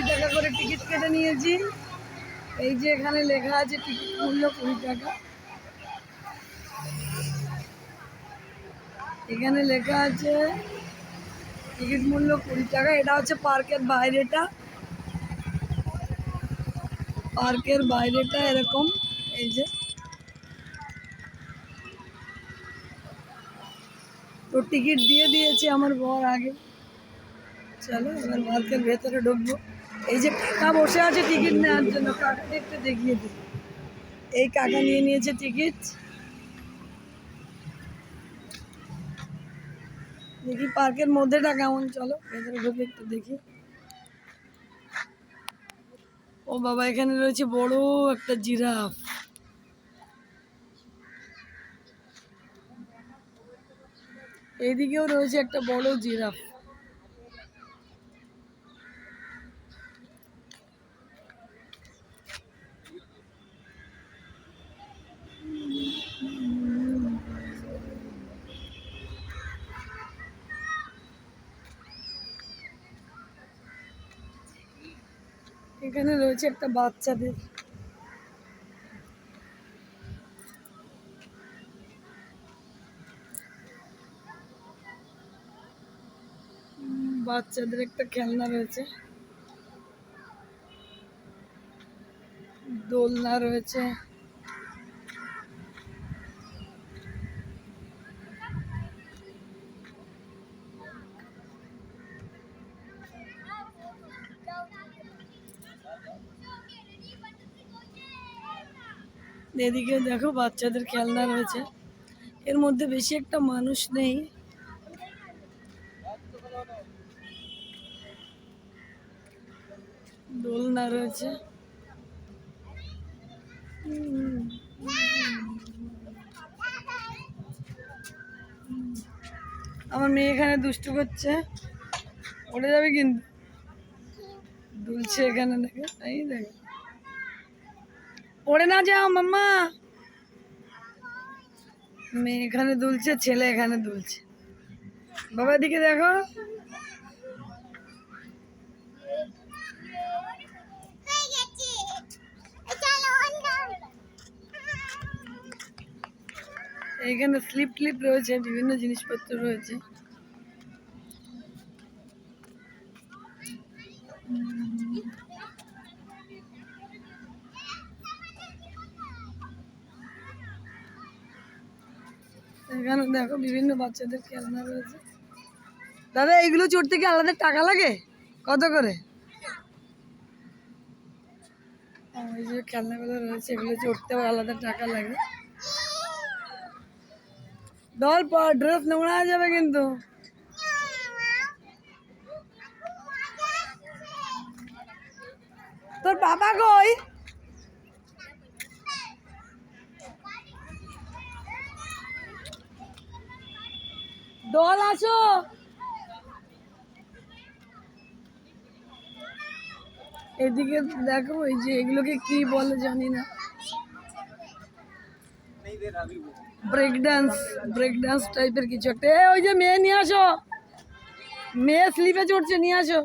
টাকা করে টিকিট কেটে নিয়েছি। এই যে এখানে লেখা আছে টিকিট মূল্য 20 টাকা। এখানে লেখা আছে টিকিট মূল্য 20 টাকা। এটা হচ্ছে পার্কের বাইরেটা। পার্কের বাইরেটা এরকম। এই যে তো টিকিট দিয়ে দিয়েছে আমার বর আগে। চলো এবার পার্কের ভেতরে ঢুকবো। এই যে কাকা বসে আছে টিকিট নেওয়ার জন্য, কাকাকে একটু দেখিয়ে দিই। এই কাকা নিয়ে নিয়েছে টিকিট। দেখি পার্কের মধ্যেটা কেমন, চলো ভেতরে ঢুকে একটু দেখি। ও বাবা, এখানে রয়েছে বড় একটা জিরাফ। এইদিকেও রয়েছে একটা বড় জিরাফ। এখানে রয়েছে একটা বাচ্চাদের। বাচ্চাদের একটা খেলনা রয়েছে, দোলনা রয়েছে। এদিকে দেখো বাচ্চাদের খেলনা রয়েছে। এর মধ্যে বেশি একটা মানুষ নেই। দোলনা রয়েছে। আমার মেয়ে এখানে দুষ্টু করছে, পড়ে যাবে কিন্তু। দুলছে এখানে, দেখে এই দেখো, পড়ে না যাও মাম্মা। মেয়ে এখানে দুলছে, ছেলে এখানে দুলছে। বাবা দিকে দেখো। এখানে স্লিপ ক্লিপ রয়েছে, বিভিন্ন জিনিসপত্র রয়েছে। এখানে দেখো বিভিন্ন বাচ্চাদের খেলনা রয়েছে। দাদা এইগুলো চড়তে কি আলাদা টাকা লাগে? কত করে? এই যে খেলনাগুলো রয়েছে, এগুলো চড়তে আলাদা টাকা লাগে। দল পর ড্রেস নোংরা হয়ে যাবে কিন্তু। তোর বাবা কই? দল আসো। এদিকে দেখো, এই যে এগুলোকে কি বলে জানি না। ব্রেক ডান্স টাইপের কিছু একটা। ওই যে মেয়ে নিয়ে আসো, মেয়ে স্লিপে চড়ছে, নিয়ে আসো।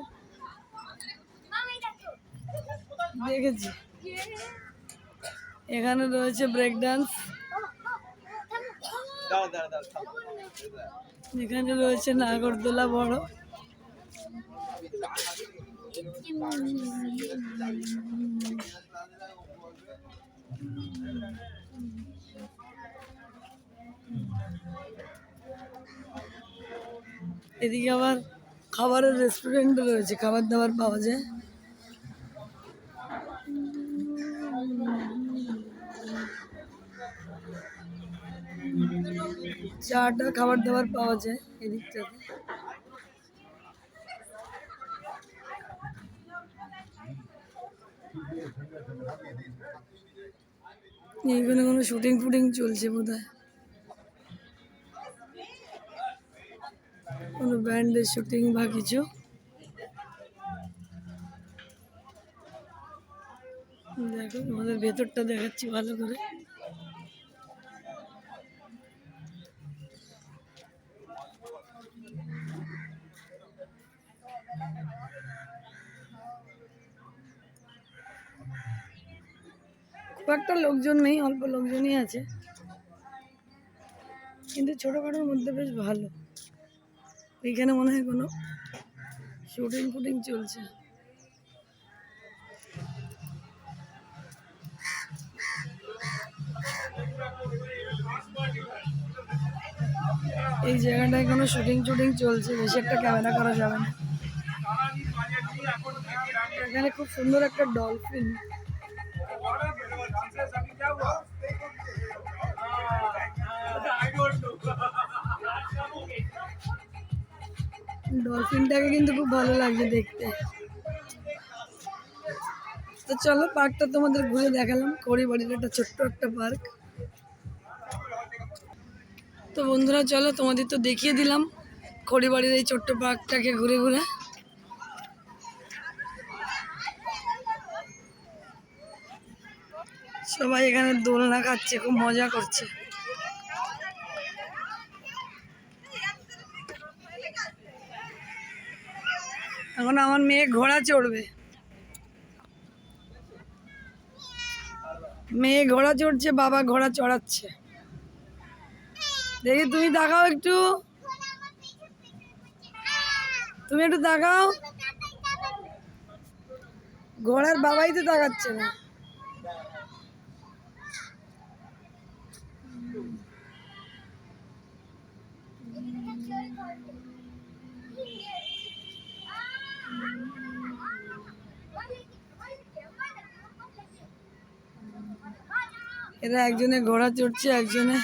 দেখেছি এখানে রয়েছে ব্রেক ডান্স। এখানে রয়েছে নাগরদোলা বড়। এদিকে আবার খাবারের রেস্টুরেন্ট রয়েছে, খাবার দাবার পাওয়া যায়। চাটা খাবার দাবার পাওয়া যায় এদিকটাতে। এইখানে কোনো শুটিং ফুটিং চলছে বোধ হয়, কোনো ব্যান্ডের শুটিং বা কিছু। দেখো আমাদের ভেতরটা দেখাচ্ছি ভালো করে। খুব একটা লোকজন নেই, অল্প লোকজনই আছে, কিন্তু ছোটোখাটোর মধ্যে বেশ ভালো। এখানে মনে হয় কোনো শুটিং ফুটিং চলছে। এই জায়গাটায় কোনো শুটিং টুটিং চলছে, বেশি একটা ক্যামেরা করা যাবে না। এখানে খুব সুন্দর একটা ডলফিন। ডলফিনটাকে কিন্তু খুব ভালো লাগছে দেখতে। তো চলো, পার্কটা তোমাদের ঘুরে দেখালাম। খড়িবাড়ির একটা ছোট্ট একটা পার্ক। তো বন্ধুরা চলো, তোমাদের তো দেখিয়ে দিলাম খড়িবাড়ির এই ছোট্ট পার্কটাকে ঘুরে ঘুরে। সবাই এখানে দোলনা খাচ্ছে, খুব মজা করছে। এখন আমার মেয়ে ঘোড়া চড়বে। মেয়ে ঘোড়া চড়ছে, বাবা ঘোড়া চড়াচ্ছে। দেখি তুমি তাকাও একটু, তুমি একটু তাকাও। ঘোড়ার বাবাই তো তাকাচ্ছে না। এরা একজনে ঘোড়া চড়ছে, একজনে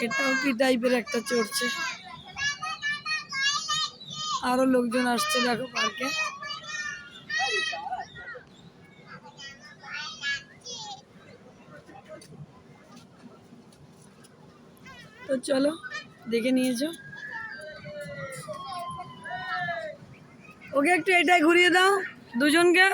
এটাও কি টাইপের একটা চড়ছে। আরো লোকজন আসছে দেখো পার্কে। তো চলো, দেখে নিয়েছো। ওকে একটু এটাই ঘুরিয়ে দাও দুজনকে।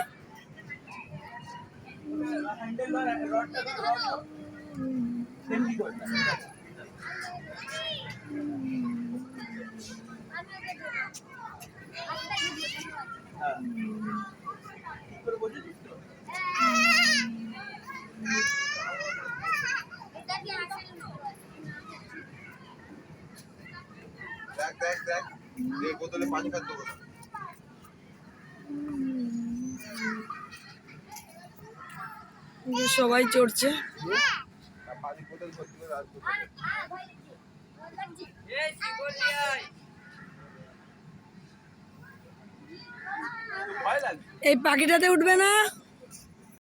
বোতলে পানি খাতে হবে। সবাই চড়ছে। এই পাখিটাতে উঠবে না।